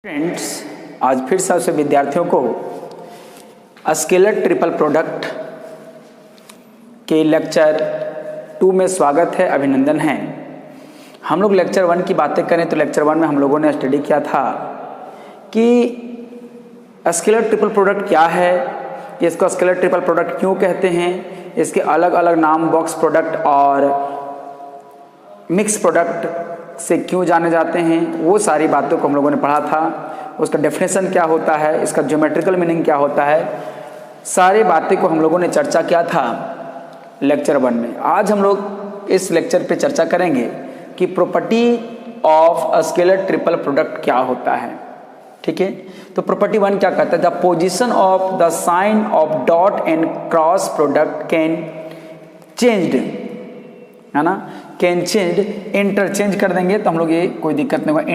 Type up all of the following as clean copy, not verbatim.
Friends, आज फिर से विद्यार्थियों को स्केलर ट्रिपल प्रोडक्ट के लेक्चर 2 में स्वागत है, अभिनंदन है। हम लोग लेक्चर 1 की बातें करें तो लेक्चर 1 में हम लोगों ने स्टडी किया था कि स्केलर ट्रिपल प्रोडक्ट क्या है, इसको स्केलर ट्रिपल प्रोडक्ट क्यों कहते हैं, इसके अलग अलग नाम बॉक्स प्रोडक्ट और मिक्स प्रोडक्ट से क्यों जाने जाते हैं, वो सारी बातों को हम लोगों ने पढ़ा था। उसका डेफिनेशन क्या होता है, इसका ज्योमेट्रिकल मीनिंग क्या होता है, सारी बातें को हम लोगों ने चर्चा किया था लेक्चर 1 में। आज हम लोग इस लेक्चर पे चर्चा करेंगे कि property of scalar triple product क्या होता है। ठीक है, तो प्रॉपर्टी 1 क्या कहता है, the position of the sign of dot and cross product can changed, है ना, कैन चेंज, इंटरचेंज कर देंगे तो हम लोग ये कोई दिक्कत नहीं होगा।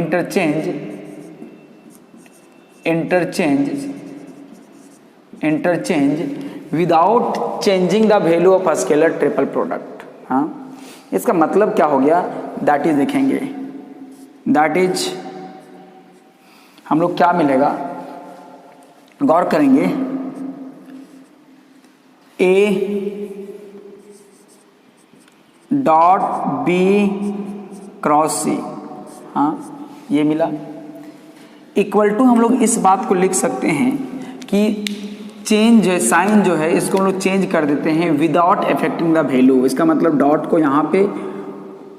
Interchange without changing the value of scalar triple product. हाँ, इसका मतलब क्या हो गया, दैट इज देखेंगे, दैट इज हम लोग क्या मिलेगा, गौर करेंगे, ए डॉट बी क्रॉस सी, हाँ ये मिला, इक्वल टू हम लोग इस बात को लिख सकते हैं कि चेंज साइन जो है इसको हम लोग चेंज कर देते हैं विदाउट अफेक्टिंग द वैल्यू। इसका मतलब डॉट को यहाँ पे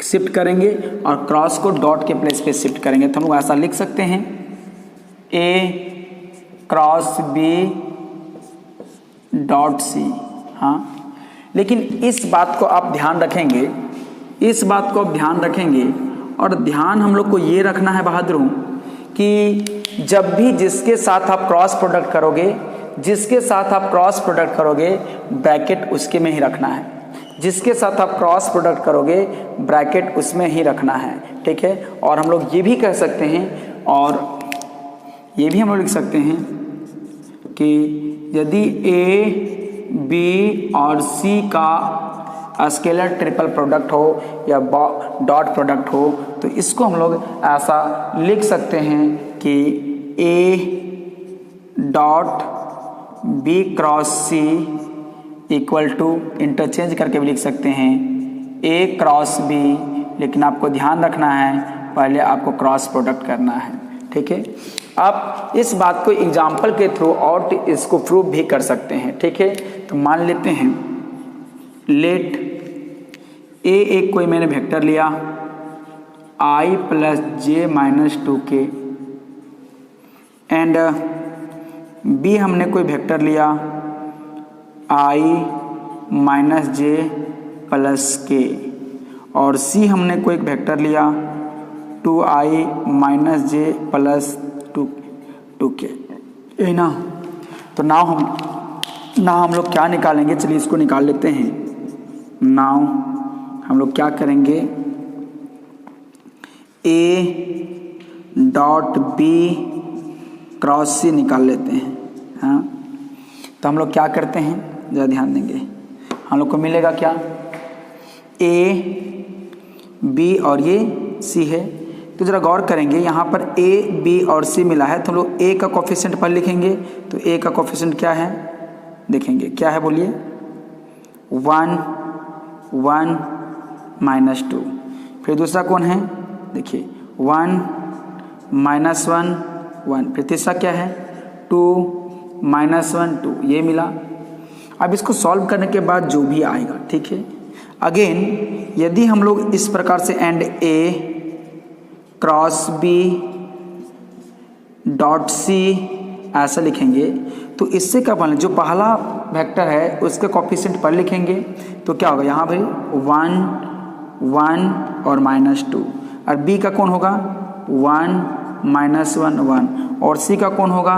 शिफ्ट करेंगे और क्रॉस को डॉट के प्लेस पे शिफ्ट करेंगे, तो हम लोग ऐसा लिख सकते हैं ए क्रॉस बी डॉट सी। हाँ, लेकिन इस बात को आप ध्यान रखेंगे, इस बात को आप ध्यान रखेंगे और ध्यान हम लोग को ये रखना है बहादुरों कि जब भी जिसके साथ आप क्रॉस प्रोडक्ट करोगे, जिसके साथ आप क्रॉस प्रोडक्ट करोगे ब्रैकेट उसके में ही रखना है, जिसके साथ आप क्रॉस प्रोडक्ट करोगे ब्रैकेट उसमें ही रखना है। ठीक है, और हम लोग ये भी कह सकते हैं और ये भी हम लोग लिख सकते हैं कि यदि ए बी और सी का स्केलर ट्रिपल प्रोडक्ट हो या डॉट प्रोडक्ट हो तो इसको हम लोग ऐसा लिख सकते हैं कि A dot B cross C equal to, interchange करके भी लिख सकते हैं ए क्रॉस बी, लेकिन आपको ध्यान रखना है पहले आपको क्रॉस प्रोडक्ट करना है। ठीक है, आप इस बात को एग्जाम्पल के थ्रू और इसको प्रूव भी कर सकते हैं। ठीक है, तो मान लेते हैं लेट ए एक कोई मैंने वेक्टर लिया i plus J minus 2k and b हमने कोई वेक्टर लिया i minus J plus k और c हमने कोई एक वेक्टर लिया 2i माइनस जे प्लस 2k, ये ना। तो नाउ हम लोग क्या निकालेंगे, चलिए इसको निकाल लेते हैं। नाउ हम लोग क्या करेंगे, ए डॉट बी क्रॉस सी निकाल लेते हैं। हाँ, तो हम लोग क्या करते हैं, ज़रा ध्यान देंगे, हम लोग को मिलेगा क्या, ए बी और ये सी है। तो ज़रा गौर करेंगे, यहाँ पर ए बी और सी मिला है तो हम लोग ए का कोफिशिएंट पर लिखेंगे, तो ए का कोफिशिएंट क्या है देखेंगे, क्या है बोलिए, 1 1 माइनस 2। फिर दूसरा कौन है, देखिए 1 माइनस 1 1, फिर तीसरा क्या है 2 माइनस 1 2, ये मिला। अब इसको सॉल्व करने के बाद जो भी आएगा, ठीक है, अगेन यदि हम लोग इस प्रकार से and A cross B dot C ऐसा लिखेंगे तो इससे क्या बने, जो पहला वेक्टर है उसके कोफिशिएंट पर लिखेंगे तो क्या होगा, यहाँ भाई 1 1 और माइनस 2, और बी का कौन होगा 1 माइनस 1 1 और सी का कौन होगा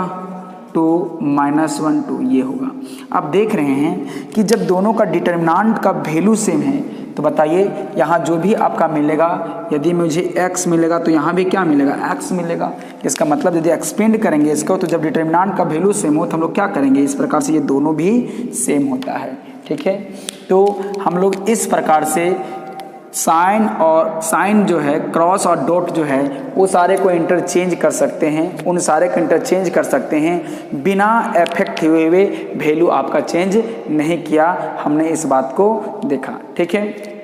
2 माइनस 1 2, ये होगा। आप देख रहे हैं कि जब दोनों का डिटर्मिनेंट का वैल्यू सेम है तो बताइए यहाँ जो भी आपका मिलेगा, यदि मुझे x मिलेगा तो यहाँ भी क्या मिलेगा, x मिलेगा। इसका मतलब यदि एक्सपेंड करेंगे इसको तो जब डिटर्मिनेंट का वैल्यू सेम हो तो हम लोग क्या करेंगे, इस प्रकार से ये दोनों भी सेम होता है। ठीक है, तो हम लोग इस प्रकार से साइन जो है, क्रॉस और डॉट जो है, वो सारे को इंटरचेंज कर सकते हैं, उन सारे को इंटरचेंज कर सकते हैं, बिना इफेक्ट हुए वैल्यू आपका चेंज नहीं किया। हमने इस बात को देखा, ठीक है।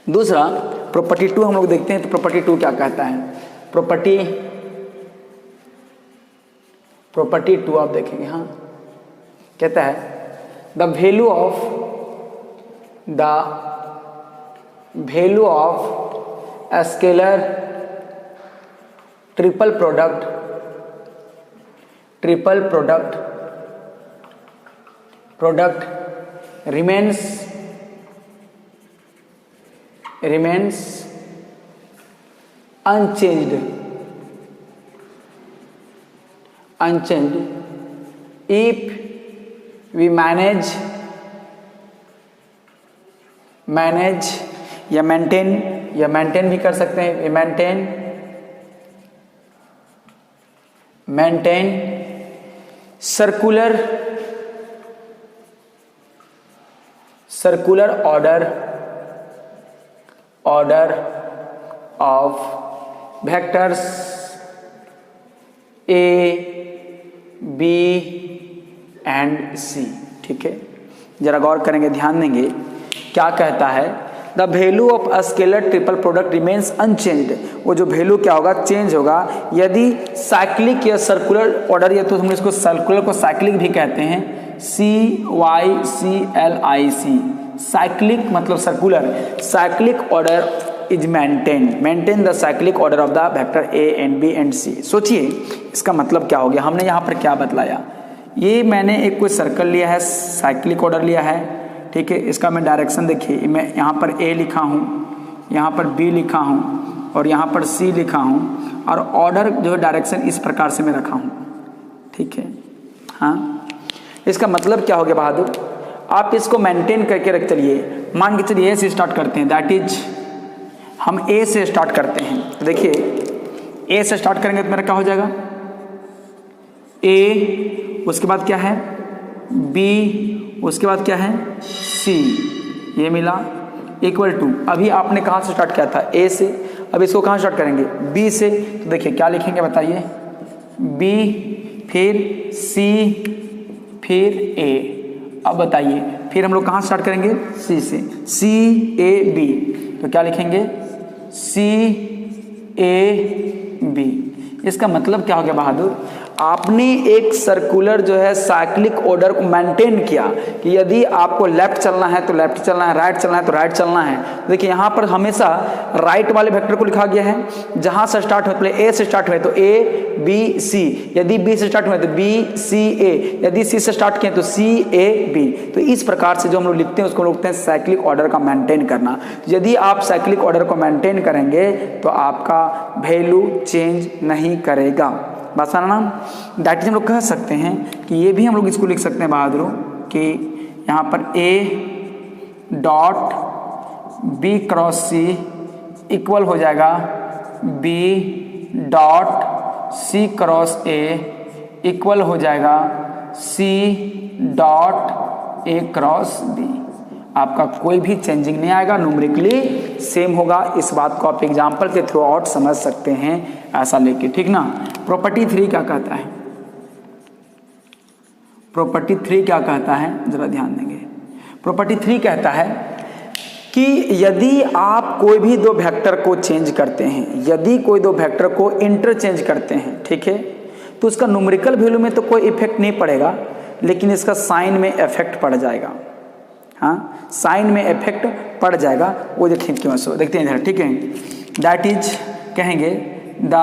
दूसरा प्रॉपर्टी 2 हम लोग देखते हैं, तो प्रॉपर्टी 2 क्या कहता है। प्रॉपर्टी 2 आप देखेंगे, हाँ, कहता है the value of a scalar triple product remains unchanged if we manage या मेंटेन भी कर सकते हैं, maintain circular order of vectors A, B and C, ठीक है। जरा गौर करेंगे, ध्यान देंगे, क्या कहता है, the value of a scalar triple product remains unchanged. वो जो वैल्यू क्या होगा, चेंज होगा यदि साइक्लिक या सर्कुलर ऑर्डर, या तो हम इसको सर्कुलर को साइक्लिक भी कहते हैं, CYCLIC, साइक्लिक मतलब circular, cyclic order is maintain the cyclic order of the vector A and B and C। सोचिए इसका मतलब क्या हो गया। हमने यहाँ पर क्या बतलाया, ये मैंने एक कोई सर्कल लिया है, साइक्लिक ऑर्डर लिया है, ठीक है। इसका मैं डायरेक्शन देखिए, मैं यहाँ पर A लिखा हूँ, यहाँ पर B लिखा हूँ और यहाँ पर C लिखा हूँ, और ऑर्डर जो है डायरेक्शन इस प्रकार से मैं रखा हूँ, ठीक है। हाँ, इसका मतलब क्या हो गया बहादुर, आप इसको मेंटेन करके रख चलिए। मान के चलिए A से स्टार्ट करते हैं, दैट इज हम A से स्टार्ट करते हैं, तो देखिए A से स्टार्ट करेंगे तो मेरा क्या हो जाएगा, A, उसके बाद क्या है B, उसके बाद क्या है C, ये मिला इक्वल टू, अभी आपने कहाँ से स्टार्ट किया था, A से, अब इसको कहाँ स्टार्ट करेंगे, B से, तो देखिए क्या लिखेंगे बताइए, B फिर C फिर A। अब बताइए फिर हम लोग कहाँ स्टार्ट करेंगे, C से, CAB, तो क्या लिखेंगे CAB। इसका मतलब क्या हो गया बहादुर, आपने एक सर्कुलर जो है साइक्लिक ऑर्डर को मेंटेन किया कि यदि आपको लेफ्ट चलना है तो लेफ्ट चलना है, राइट चलना है तो राइट चलना है। देखिए यहाँ पर हमेशा राइट वाले वेक्टर को लिखा गया है, जहाँ से स्टार्ट हुए, पहले A से स्टार्ट हुए तो A B C, यदि B से स्टार्ट हुए तो B C A, यदि C से स्टार्ट किए तो C A B। तो इस प्रकार से जो हम लोग लिखते हैं उसको लिखते हैं साइक्लिक ऑर्डर का मेंटेन करना। यदि आप साइक्लिक ऑर्डर को मेंटेन करेंगे तो आपका वैल्यू चेंज नहीं करेगा। बात समझना, दैट इज हम लोग कह सकते हैं कि ये भी हम लोग इसको लिख सकते हैं बहादुरों कि यहाँ पर A dot B cross C equal हो जाएगा B dot C cross A equal हो जाएगा C dot A cross B। आपका कोई भी चेंजिंग नहीं आएगा, न्यूमेरिकली सेम होगा। इस बात को आप एग्जाम्पल के थ्रू आउट समझ सकते हैं ऐसा लेके, ठीक ना। प्रॉपर्टी 3 क्या कहता है, प्रॉपर्टी 3 क्या कहता है, जरा ध्यान देंगे। प्रॉपर्टी 3 कहता है कि यदि आप कोई भी दो वेक्टर को चेंज करते हैं, यदि कोई दो वेक्टर को इंटरचेंज करते हैं, ठीक है, तो उसका न्यूमेरिकल वैल्यू में तो कोई इफेक्ट नहीं पड़ेगा, लेकिन इसका साइन में इफेक्ट पड़ जाएगा। हाँ, साइन में इफेक्ट पड़ जाएगा, वो देखें क्यों, सो देखते हैं इधर, ठीक है। दैट इज कहेंगे the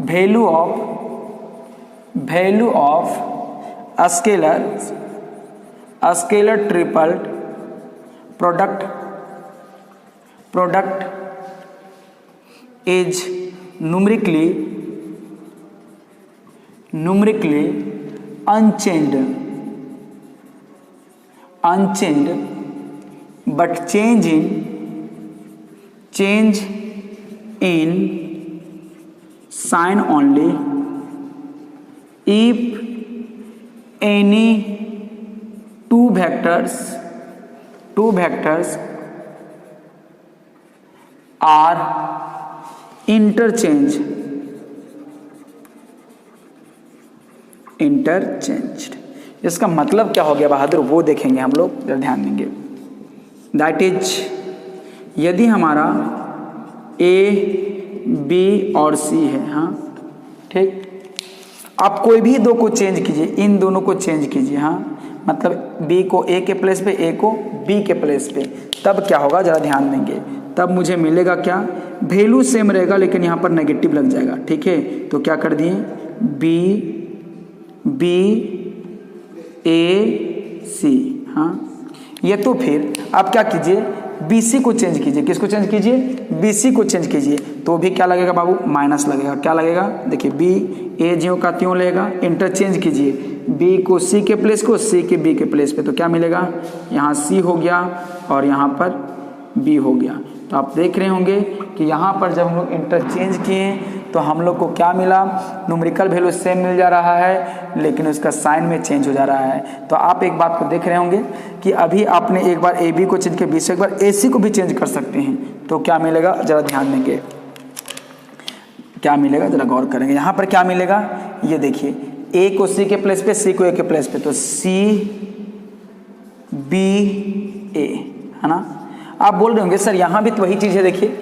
value of scalar triple product is numerically unchanged but change in sign only if any two vectors are interchanged इसका मतलब क्या हो गया बहादुर, वो देखेंगे हम लोग, जरा ध्यान देंगे। दैट इज यदि हमारा ए बी और सी है, हाँ ठीक, आप कोई भी दो को चेंज कीजिए, इन दोनों को चेंज कीजिए, हाँ मतलब बी को ए के प्लेस पे, ए को बी के प्लेस पे, तब क्या होगा जरा ध्यान देंगे। तब मुझे मिलेगा क्या, वैल्यू सेम रहेगा लेकिन यहाँ पर नेगेटिव लग जाएगा, ठीक है। तो क्या कर दिए, बी ए सी, हाँ ये। तो फिर आप क्या कीजिए, बी सी को चेंज कीजिए, किसको चेंज कीजिए, बी सी को चेंज कीजिए, तो भी क्या लगेगा बाबू, माइनस लगेगा। क्या लगेगा, देखिए बी ए ज्यों का त्यों लगेगा, इंटरचेंज कीजिए बी को सी के प्लेस को, सी के बी के प्लेस पे, तो क्या मिलेगा, यहाँ सी हो गया और यहाँ पर बी हो गया। तो आप देख रहे होंगे कि यहाँ पर जब हम लोग इंटरचेंज किए तो हम लोग को क्या मिला, न्यूमेरिकल वैल्यू सेम मिल जा रहा है लेकिन उसका साइन में चेंज हो जा रहा है। तो आप एक बात को देख रहे होंगे कि अभी आपने एक बार ए बी को चेंज किया, बी से एक बार ए सी को भी चेंज कर सकते हैं, तो क्या मिलेगा जरा ध्यान देंगे, क्या मिलेगा जरा गौर करेंगे। यहाँ पर क्या मिलेगा, ये देखिए ए को सी के प्लेस पे, सी को ए के प्लेस पे, तो सी बी ए, है ना। आप बोल रहे होंगे सर यहाँ भी तो वही चीज़ है, देखिए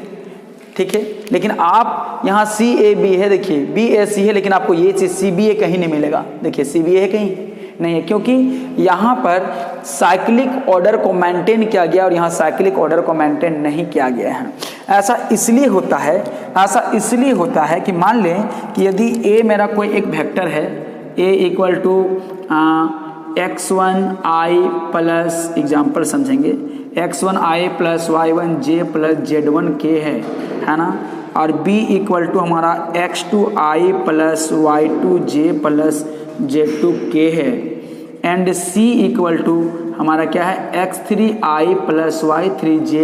ठीक है, लेकिन आप यहाँ सी ए बी है, देखिए बी ए सी है, लेकिन आपको ये चीज़ सी बी ए कहीं नहीं मिलेगा, देखिए सी बी ए कहीं नहीं है, क्योंकि यहाँ पर साइक्लिक ऑर्डर को मेंटेन किया गया और यहाँ साइक्लिक ऑर्डर को मेंटेन नहीं किया गया है। ऐसा इसलिए होता है कि मान लें कि यदि ए मेरा कोई एक वेक्टर है, A equal to x1 i plus, example समझेंगे, x1 i plus y1 j plus z1 k है ना, और b इक्वल टू हमारा x2 i plus y2 j plus z2 k है, एंड c इक्वल टू हमारा क्या है, x3 i plus y3 j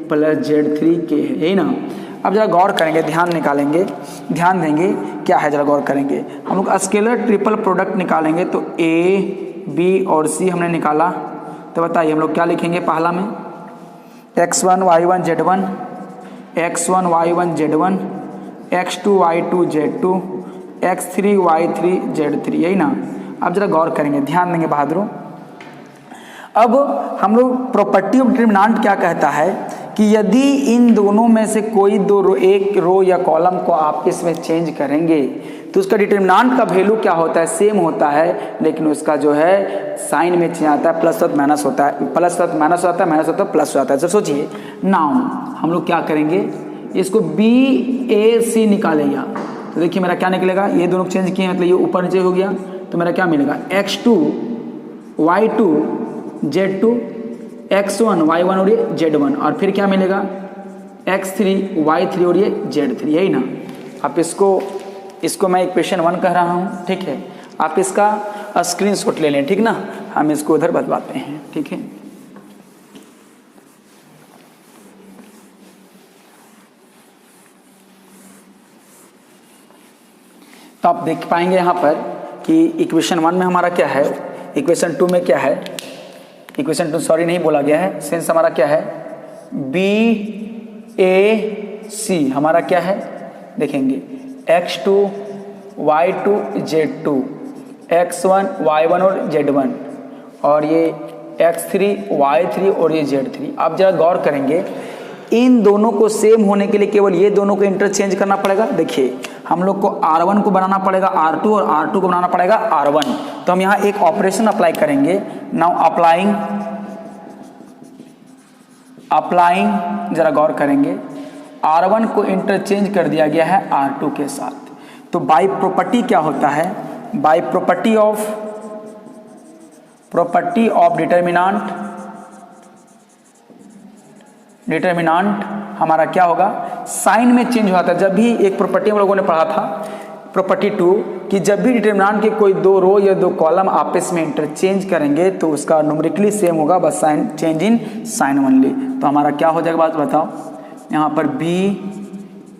plus z3 k है, यही ना। अब जरा गौर करेंगे, ध्यान निकालेंगे, ध्यान देंगे क्या है, जरा गौर करेंगे। हम लोग स्केलर ट्रिपल प्रोडक्ट निकालेंगे, तो a b और c हमने निकाला, तो बताइए हम लोग क्या लिखेंगे पहला में, x1 y1 z1, x1 y1 z1, x2 y2 z2, x3 y3 z3, यही ना। अब जरा गौर करेंगे, ध्यान देंगे बहादुरों। अब हम लोग प्रॉपर्टी ऑफ डिटरमिनेंट क्या कहता है कि यदि इन दोनों में से कोई दो रो, एक रो या कॉलम को आप इसमें चेंज करेंगे तो उसका डिटरमिनेंट का वैल्यू क्या होता है, सेम होता है, लेकिन उसका जो है साइन में चेंज आता है, प्लस और माइनस होता है, प्लस और माइनस होता है, माइनस होता है, प्लस होता है। तो सोचिए नाउ हम लोग क्या करेंगे, इसको बी ए सी निकालेगा, तो देखिए मेरा क्या निकलेगा, ये दोनों चेंज किए मतलब ये ऊपर नीचे हो गया, तो मेरा क्या मिलेगा, x2 y2 z2, x1 y1 और ये z1, और फिर क्या मिलेगा, x3 y3 और ये z3, यही ना। आप इसको मैं इक्वेशन 1 कह रहा हूँ, ठीक है, आप इसका स्क्रीनशॉट ले लें, ठीक ना, हम इसको उधर बतलाते हैं, ठीक है। तो आप देख पाएंगे यहाँ पर कि इक्वेशन 1 में हमारा क्या है, इक्वेशन 2 में क्या है, इक्वेशन 2 सॉरी नहीं बोला गया है, सेंस हमारा क्या है, बी ए सी हमारा क्या है, देखेंगे x2 y2 z2, x1 y1 और z1, और ये x3 y3 और ये z3। आप जरा गौर करेंगे, इन दोनों को सेम होने के लिए केवल ये दोनों को इंटरचेंज करना पड़ेगा। देखिए हम लोग को R1 को बनाना पड़ेगा R2 और R2 को बनाना पड़ेगा R1, तो हम यहाँ एक ऑपरेशन अप्लाई करेंगे। नाउ अप्लाइंग जरा गौर करेंगे, R1 को इंटरचेंज कर दिया गया है R2 के साथ, तो बाय प्रॉपर्टी क्या होता है, बाय प्रॉपर्टी ऑफ डिटरमिनेंट हमारा क्या होगा, साइन में चेंज होता है। जब भी एक प्रॉपर्टी हम लोगों ने पढ़ा था, प्रॉपर्टी 2, कि जब भी डिटरमिनेंट के कोई दो रो या दो कॉलम आपस में इंटरचेंज करेंगे तो उसका न्यूमेरिकली सेम होगा, बस sign change in sign only. तो हमारा क्या हो जाएगा बात बताओ, यहाँ पर B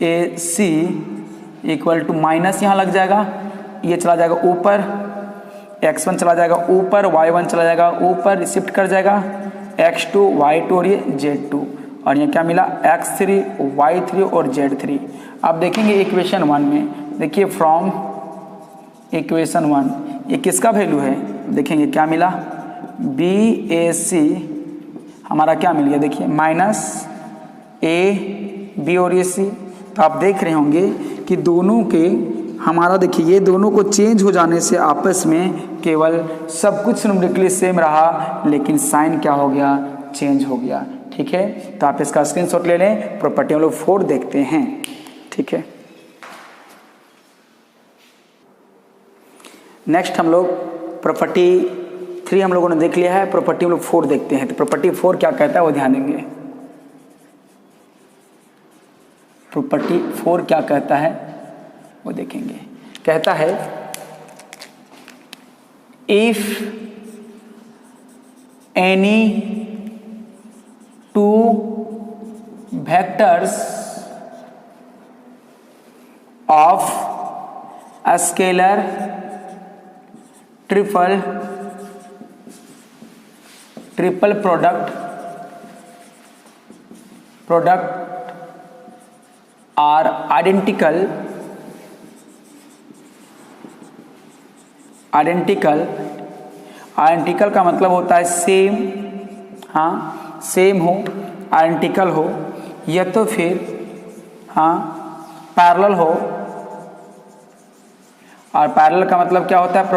A C equal to minus यहाँ लग जाएगा, ये चला जाएगा ऊपर, x1 चला जाएगा ऊपर, y1 चला जाएगा ऊपर, शिफ्ट कर जाएगा x2 y2 और ये z2, और यहाँ क्या मिला x3 y3 और z3। अब देखेंगे इक्वेशन 1 में, देखिए फ्रॉम इक्वेशन 1 ये किसका वैल्यू है, देखेंगे क्या मिला BAC हमारा क्या मिल गया, देखिए माइनस AB और ये C। तो आप देख रहे होंगे कि दोनों के हमारा देखिए ये दोनों को चेंज हो जाने से आपस में केवल सब कुछ न्यूमेरिकली सेम रहा, लेकिन साइन क्या हो गया, चेंज हो गया। ठीक है, तो आप इसका स्क्रीनशॉट ले लें। प्रॉपर्टी हम लोग 4 देखते हैं। ठीक है, नेक्स्ट हम लोग प्रॉपर्टी 3 हम लोगों ने देख लिया है, प्रॉपर्टी हम लोग 4 देखते हैं। तो प्रॉपर्टी 4 क्या कहता है वो ध्यान देंगे। प्रॉपर्टी 4 क्या कहता है वो देखेंगे। कहता है if any 2 vectors of a scalar triple product are identical का मतलब होता है सेम, हाँ सेम हो, आइडेंटिकल हो, या तो फिर हाँ पैरेलल हो। और पैरेलल का मतलब क्या होता है,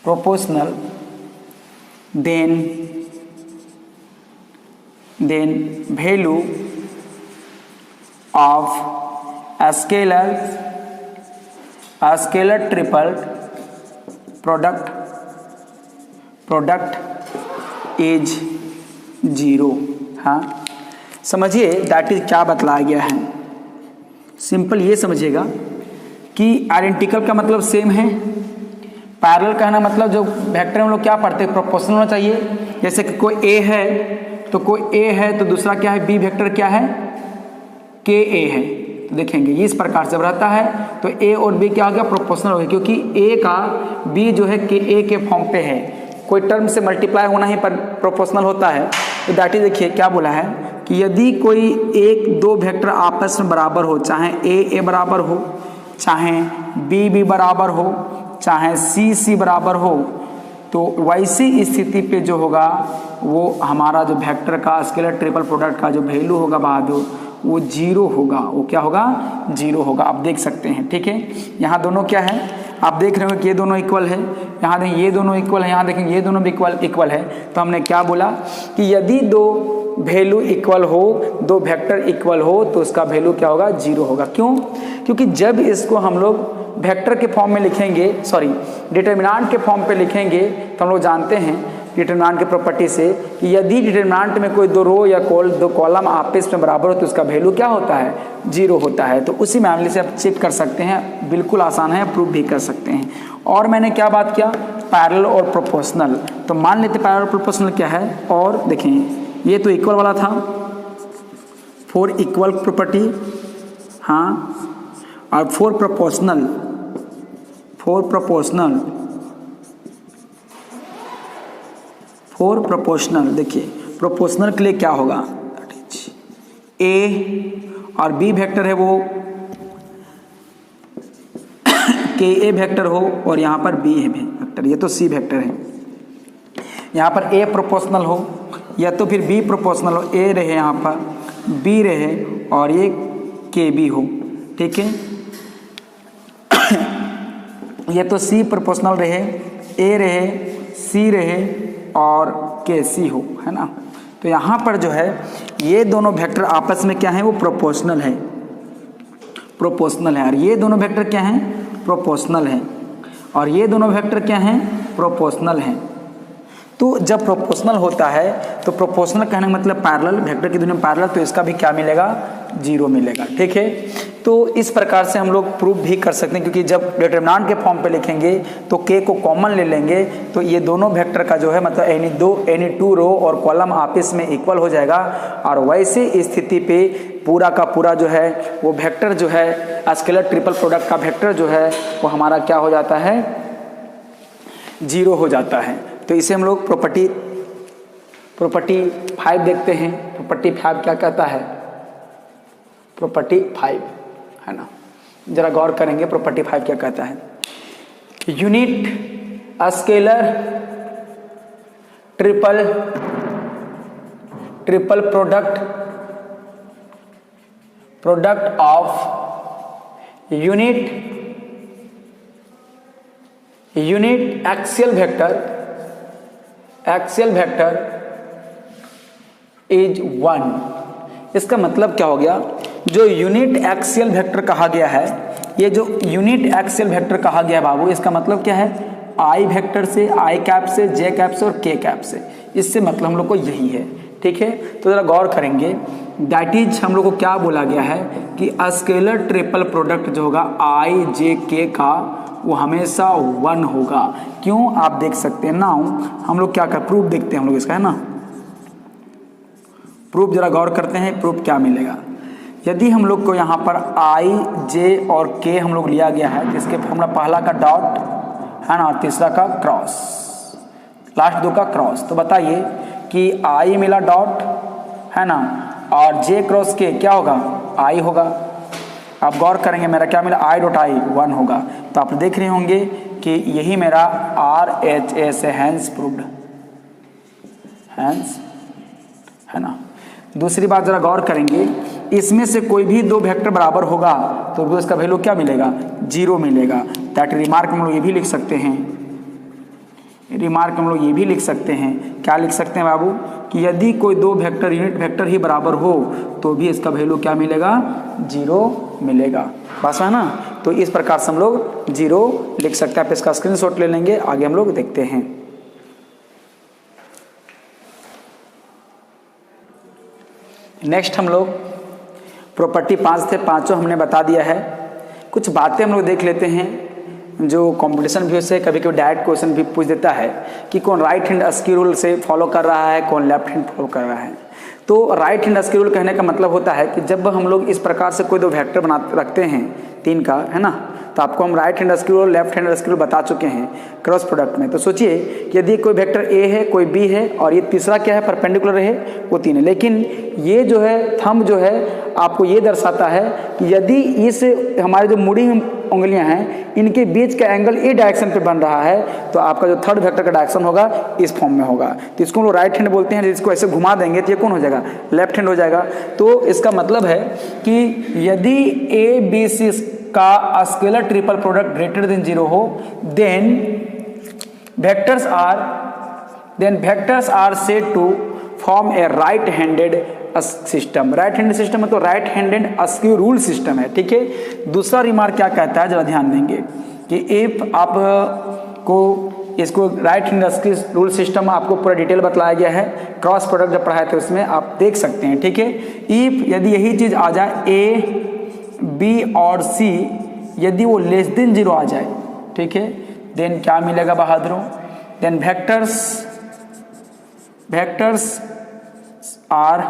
proportional. Then value of a scalar triple product is 0। हाँ समझिए दैट इज क्या बतलाया गया है। सिंपल ये समझिएगा कि आइडेंटिकल का मतलब सेम है, पैरेलल कहना मतलब जो वेक्टर हम लोग क्या पढ़ते हैं प्रोपोर्शनल होना चाहिए। जैसे कि कोई ए है तो कोई ए है तो दूसरा क्या है, बी वेक्टर क्या है, के ए है। तो देखेंगे ये इस प्रकार से रहता है तो ए और बी क्या हो गया, प्रोपोर्शनल हो गया, क्योंकि ए का बी जो है के ए के फॉर्म पे है। कोई टर्म से मल्टीप्लाई होना ही पर प्रोपोर्शनल होता है। तो दैट इज देखिए क्या बोला है कि यदि कोई एक दो वेक्टर आपस में बराबर हो, चाहे ए बराबर हो, चाहे बी बराबर हो, चाहे सी बराबर हो, तो वैसी स्थिति पे जो होगा वो हमारा जो वेक्टर का स्केलर ट्रिपल प्रोडक्ट का जो वैल्यू होगा बाद वो 0 होगा। वो क्या होगा, 0 होगा। आप देख सकते हैं। ठीक है, यहाँ दोनों क्या है, आप देख रहे हो कि ये दोनों इक्वल है, यहाँ देखें ये दोनों इक्वल है, यहाँ देखेंगे ये दोनों भी इक्वल है। तो हमने क्या बोला कि यदि दो वैल्यू इक्वल हो, दो वेक्टर इक्वल हो, तो उसका वैल्यू क्या होगा, 0 होगा। क्यों, क्योंकि जब इसको हम लोग वेक्टर के फॉर्म में लिखेंगे, सॉरी डिटर्मिनेंट के फॉर्म पे लिखेंगे, तो हम लोग जानते हैं डिटर्मिनेंट की प्रॉपर्टी से कि यदि डिटर्मिनेंट में कोई दो रो या दो कॉलम आपस में बराबर हो तो उसका वैल्यू क्या होता है, 0 होता है। तो उसी मामले से आप चेक कर सकते हैं, बिल्कुल आसान है, प्रूफ भी कर सकते हैं। और मैंने क्या बात किया, पैरेलल और प्रोपोर्शनल। तो मान लेते पैरेलल और प्रोपोर्शनल क्या है, और देखें ये तो इक्वल वाला था, 4 इक्वल प्रॉपर्टी, हाँ, और 4 प्रोपोर्शनल। देखिए प्रोपोर्शनल के लिए क्या होगा, ए और बी वेक्टर है वो के ए वेक्टर हो, और यहाँ पर बी है वेक्टर, ये तो सी वेक्टर है। यहाँ पर ए प्रोपोर्शनल हो या तो फिर बी प्रोपोर्शनल हो, ए रहे यहाँ पर, बी रहे और ये के बी हो। ठीक है, ये तो सी प्रोपोर्शनल रहे, ए रहे, सी रहे और के सी हो, है ना। तो यहाँ पर जो है ये दोनों वेक्टर आपस में क्या है, वो प्रोपोर्शनल है, और ये दोनों वेक्टर क्या हैं, प्रोपोर्शनल है, और ये दोनों वेक्टर क्या हैं, प्रोपोर्शनल हैं। तो जब प्रोपोर्शनल होता है तो प्रोपोर्शनल कहने का मतलब पैरेलल, वेक्टर की दुनिया में पैरेलल, तो इसका भी क्या मिलेगा, 0 मिलेगा। ठीक है, तो इस प्रकार से हम लोग प्रूफ भी कर सकते हैं, क्योंकि जब डिटरमिनेंट के फॉर्म पे लिखेंगे तो के को कॉमन ले लेंगे, तो ये दोनों वेक्टर का जो है मतलब एनी टू रो और कॉलम आपस में इक्वल हो जाएगा। और वैसे स्थिति पे पूरा का पूरा जो है वो वेक्टर जो है स्केलर ट्रिपल प्रोडक्ट का वेक्टर जो है वो हमारा क्या हो जाता है, 0 हो जाता है। तो इसे हम लोग प्रॉपर्टी प्रॉपर्टी 5 देखते हैं। प्रॉपर्टी 5 क्या कहता है? प्रॉपर्टी 5 है ना, जरा गौर करेंगे प्रॉपर्टी 5 क्या कहता है। Unit scalar triple product of unit axial vector is 1। इसका मतलब क्या हो गया? जो यूनिट एक्सियल वेक्टर कहा गया है, ये जो यूनिट एक्सियल वेक्टर कहा गया है बाबू, इसका मतलब क्या है? आई वेक्टर से, आई कैप से, जे कैप से और के कैप से। इससे मतलब हम लोग को यही है, ठीक है। तो जरा गौर करेंगे, दैट इज हम लोग को क्या बोला गया है कि स्केलर ट्रिपल प्रोडक्ट जो होगा आई जे के का, वो हमेशा 1 होगा। क्यों? आप देख सकते हैं ना, हम लोग क्या कर प्रूफ देखते हैं हम लोग इसका, है ना। प्रूफ जरा गौर करते हैं, प्रूफ क्या मिलेगा। यदि हम लोग को यहाँ पर आई जे और के हम लोग लिया गया है, जिसके फॉर्मूला पहला का डॉट है ना और तीसरा का क्रॉस, लास्ट 2 का क्रॉस, तो बताइए कि आई मिला डॉट है ना और जे क्रॉस के क्या होगा? आई होगा। आप गौर करेंगे, मेरा क्या मिला? आई डॉट आई 1 होगा। तो आप देख रहे होंगे कि यही मेरा RHS है, हैंस प्रूव्ड, हैंस है ना। दूसरी बात जरा गौर करेंगे, इसमें से कोई भी 2 वेक्टर बराबर होगा तो भी उसका वैल्यू क्या मिलेगा? 0 मिलेगा। दैट रिमार्क हम लोग ये भी लिख सकते हैं, रिमार्क हम लोग ये भी लिख सकते हैं, क्या लिख सकते हैं बाबू? कि यदि कोई 2 वेक्टर यूनिट वेक्टर ही बराबर हो तो भी इसका वैल्यू क्या मिलेगा? 0 मिलेगा। बस है ना। तो इस प्रकार से हम लोग 0 लिख सकते हैं। आप इसका स्क्रीनशॉट ले लेंगे, आगे हम लोग देखते हैं। नेक्स्ट हम लोग प्रॉपर्टी 5 थे, पांचों हमने बता दिया है। कुछ बातें हम लोग देख लेते हैं जो कंपटीशन व्यू से कभी कभी डायरेक्ट क्वेश्चन भी पूछ देता है कि कौन राइट हैंड स्क्यू रूल से फॉलो कर रहा है, कौन लेफ्ट हैंड फॉलो कर रहा है। तो राइट हैंड स्क्यू रूल कहने का मतलब होता है कि जब हम लोग इस प्रकार से कोई 2 वेक्टर बना रखते हैं 3 का, है ना, तो आपको हम right hand skew rule left hand skew rule बता चुके हैं क्रॉस प्रोडक्ट में। तो सोचिए कि यदि कोई वेक्टर ए है, कोई बी है और ये तीसरा क्या है? परपेंडिकुलर है, वो 3 है। लेकिन ये जो है थंब जो है आपको ये दर्शाता है कि यदि इस हमारे जो मुड़ी उंगलियां हैं इनके बीच का एंगल ए डायरेक्शन पे बन रहा है तो आपका जो थर्ड वेक्टर का डायरेक्शन होगा इस फॉर्म में होगा। तो इसको हम लोग राइट हैंड बोलते हैं। इसको ऐसे घुमा देंगे तो ये कौन हो जाएगा? लेफ्ट हैंड हो जाएगा। तो इसका मतलब है कि यदि ए बी सी का scalar triple product greater than 0 हो, then vectors are said to form a right handed system. Right handed system है तो right handed screw rule system है, ठीक है। दूसरा रिमार्क क्या कहता है, जरा ध्यान देंगे कि इफ आप को इसको right hand skew rule system आपको पूरा डिटेल बताया गया है, क्रॉस प्रोडक्ट जब पढ़ाए थे उसमें आप देख सकते हैं, ठीक है। इफ यदि यही चीज आ जाए ए बी और सी, यदि वो लेस देन 0 आ जाए, ठीक है, देन क्या मिलेगा बहादुरों? Then vectors are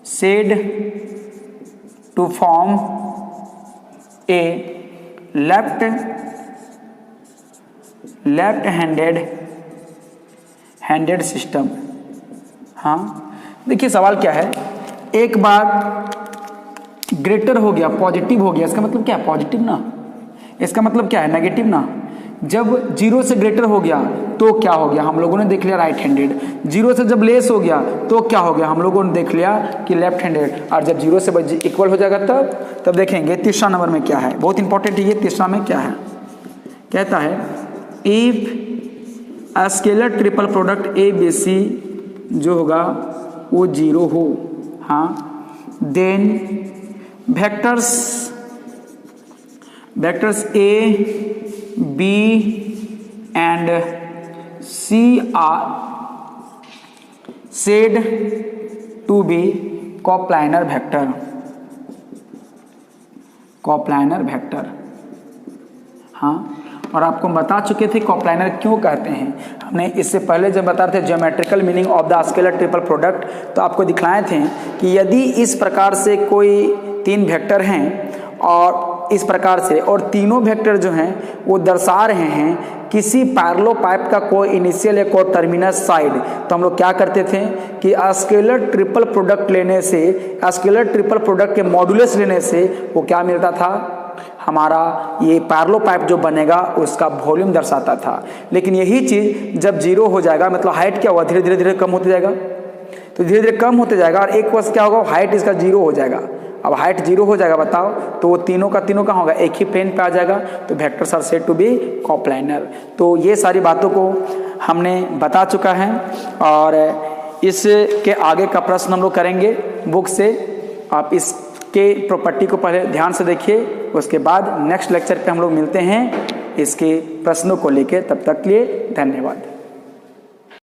said to form a left-handed system। हाँ, देखिए सवाल क्या है, एक बार ग्रेटर हो गया, पॉजिटिव हो गया, इसका मतलब क्या है? पॉजिटिव ना, इसका मतलब क्या है? नेगेटिव ना। जब 0 से ग्रेटर हो गया तो क्या हो गया? हम लोगों ने देख लिया राइट हैंडेड। 0 से जब लेस हो गया तो क्या हो गया? हम लोगों ने देख लिया कि लेफ्ट हैंडेड। और जब 0 से इक्वल हो जाएगा तब देखेंगे तीसरा नंबर में क्या है। बहुत इंपॉर्टेंट है ये। तीसरा में क्या है? कहता है if a scalar triple product A B C जो होगा वो 0 हो, हाँ, then vectors A B and C are said to be coplanar vector. हाँ, और आपको बता चुके थे कॉप्लाइनर क्यों कहते हैं। हमने इससे पहले जब बता रहे थे geometrical meaning of the scalar triple product, तो आपको दिखलाए थे कि यदि इस प्रकार से कोई 3 वेक्टर हैं और और इस प्रकार से, और तीनों वेक्टर जो हैं वो दर्शा रहे हैं किसी पैरेललोपाइप का कोई इनिशियल या कोई टर्मिनस साइड। तो हम लोग क्या करते थे कि स्केलर ट्रिपल प्रोडक्ट लेने से, स्केलर ट्रिपल प्रोडक्ट के मॉडुलस लेने से वो क्या मिलता था, हमारा ये पैरेललोपाइप जो बनेगा उसका वॉल्यूम दर्शाता था। लेकिन यही चीज़ जब जीरो हो जाएगा, मतलब हाइट क्या हुआ, धीरे धीरे धीरे कम होते जाएगा, तो धीरे धीरे कम होते जाएगा और एक वर्ष क्या होगा, हाइट इसका जीरो हो जाएगा। अब हाइट जीरो हो जाएगा बताओ, तो वो तीनों का तीनों कहाँ होगा, एक ही प्लेन पे आ जाएगा, तो vectors are said to be coplanar. तो ये सारी बातों को हमने बता चुका है और इसके आगे का प्रश्न हम लोग करेंगे बुक से। आप इसके प्रॉपर्टी को पहले ध्यान से देखिए, उसके बाद नेक्स्ट लेक्चर पे हम लोग मिलते हैं इसके प्रश्नों को लेकर। तब तक के लिए धन्यवाद।